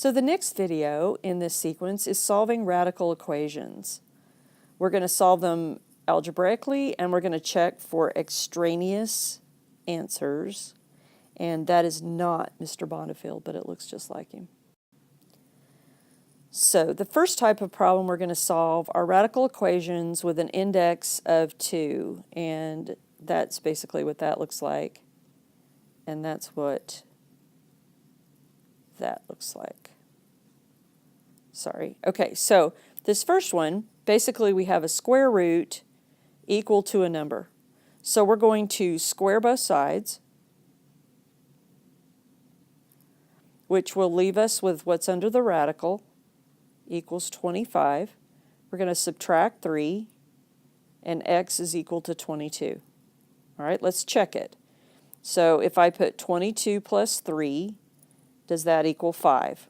So the next video in this sequence is solving radical equations. We're going to solve them algebraically, and we're going to check for extraneous answers. And that is not Mr. Bonneville, but it looks just like him. So the first type of problem we're going to solve are radical equations with an index of 2. And that's basically what that looks like. And that's what that looks like. Sorry. Okay, so this first one, basically we have a square root equal to a number. So we're going to square both sides, which will leave us with what's under the radical, equals 25. We're going to subtract 3, and x is equal to 22. All right, let's check it. So if I put 22 plus 3, does that equal 5?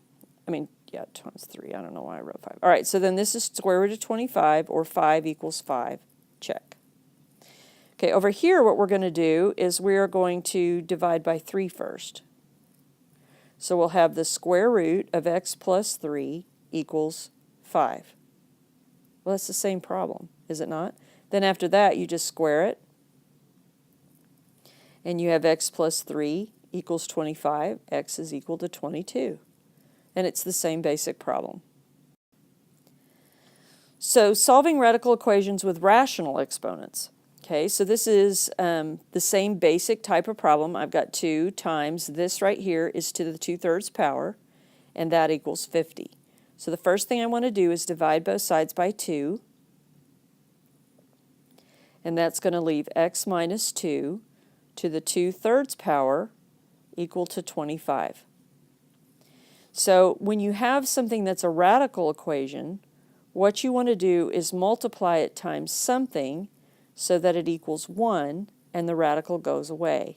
Yeah, times 3. I don't know why I wrote 5. All right, so then this is square root of 25, or 5 equals 5. Check. Okay, over here what we're going to do is we are going to divide by 3 first. So we'll have the square root of x plus 3 equals 5. Well, that's the same problem, is it not? Then after that, you just square it. And you have x plus 3 equals 25. X is equal to 22. And it's the same basic problem. So solving radical equations with rational exponents. Okay, so this is the same basic type of problem. I've got 2 times this right here is to the 2/3 power, and that equals 50. So the first thing I want to do is divide both sides by 2, and that's going to leave x minus 2 to the 2/3 power equal to 25. So when you have something that's a radical equation, what you want to do is multiply it times something so that it equals 1 and the radical goes away,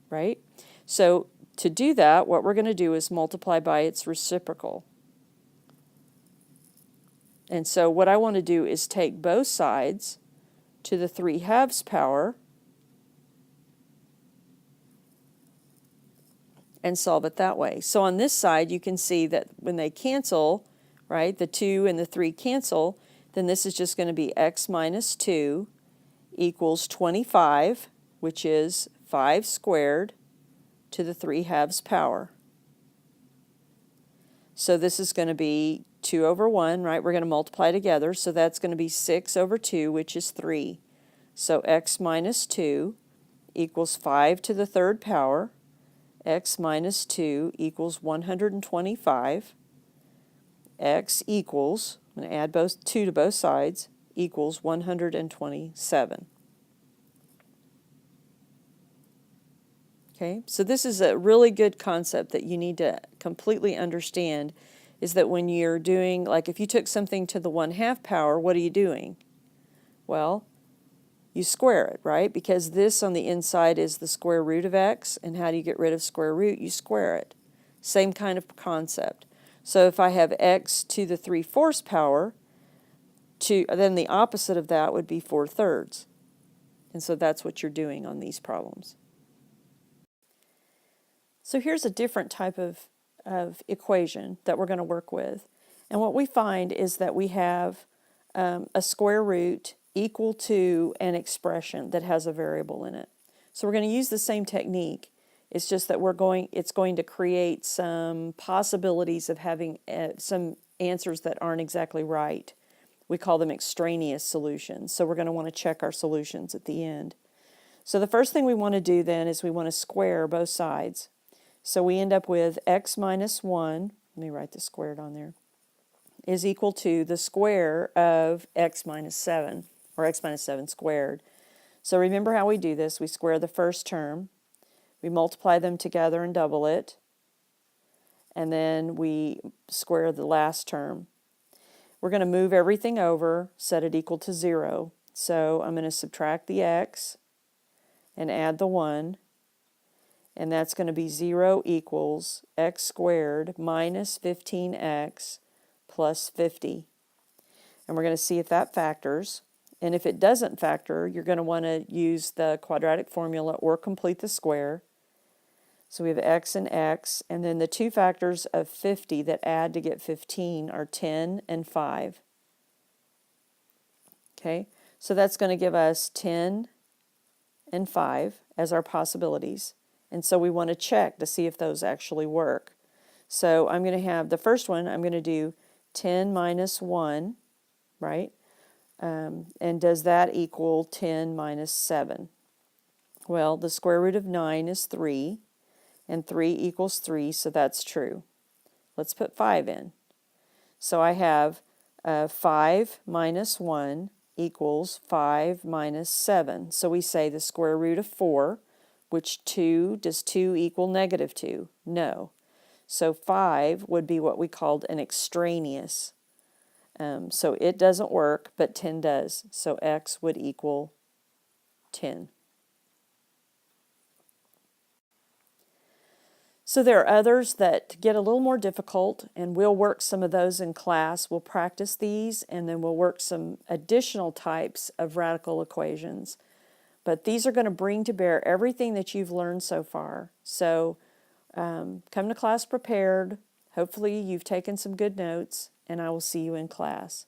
right? So to do that, what we're going to do is multiply by its reciprocal. And so what I want to do is take both sides to the 3/2 power and solve it that way. So on this side, you can see that when they cancel, right, the 2 and the 3 cancel, then this is just going to be x minus 2 equals 25, which is 5 squared to the 3/2 power. So this is going to be 2 over 1, right? We're going to multiply together, so that's going to be 6 over 2, which is 3. So x minus 2 equals 5 to the 3rd power. X minus 2 equals 125. X equals, I'm going to add both 2 to both sides, equals 127. Okay, so this is a really good concept that you need to completely understand, is that when you're doing, like if you took something to the 1/2 power, what are you doing? Well, you square it, right? Because this on the inside is the square root of x, and how do you get rid of square root? You square it. Same kind of concept. So if I have x to the 3/4 power, then the opposite of that would be 4/3. And so that's what you're doing on these problems. So here's a different type of equation that we're going to work with. And what we find is that we have a square root equal to an expression that has a variable in it. So we're going to use the same technique. It's just that it's going to create some possibilities of having some answers that aren't exactly right. We call them extraneous solutions. So we're going to want to check our solutions at the end. So the first thing we want to do then is we want to square both sides. So we end up with x minus 1, let me write the squared on there, is equal to the square of x minus 7, or x minus 7 squared. So remember how we do this. We square the first term, we multiply them together and double it, and then we square the last term. We're going to move everything over, set it equal to 0. So I'm going to subtract the x and add the 1, and that's going to be 0 equals x squared minus 15x plus 50. And we're going to see if that factors. And if it doesn't factor, you're going to want to use the quadratic formula or complete the square. So we have x and x, and then the two factors of 50 that add to get 15 are 10 and 5. Okay, so that's going to give us 10 and 5 as our possibilities. And so we want to check to see if those actually work. So I'm going to have the first one, I'm going to do 10 minus 1, right? And does that equal 10 minus 7? Well, the square root of 9 is 3, and 3 equals 3, so that's true. Let's put 5 in. So I have 5 minus 1 equals 5 minus 7. So we say the square root of 4, which 2, does 2 equal negative 2? No. So 5 would be what we called an extraneous. So it doesn't work, but 10 does. So x would equal 10. So there are others that get a little more difficult, and we'll work some of those in class. We'll practice these, and then we'll work some additional types of radical equations. But these are going to bring to bear everything that you've learned so far. So come to class prepared. Hopefully you've taken some good notes, and I will see you in class.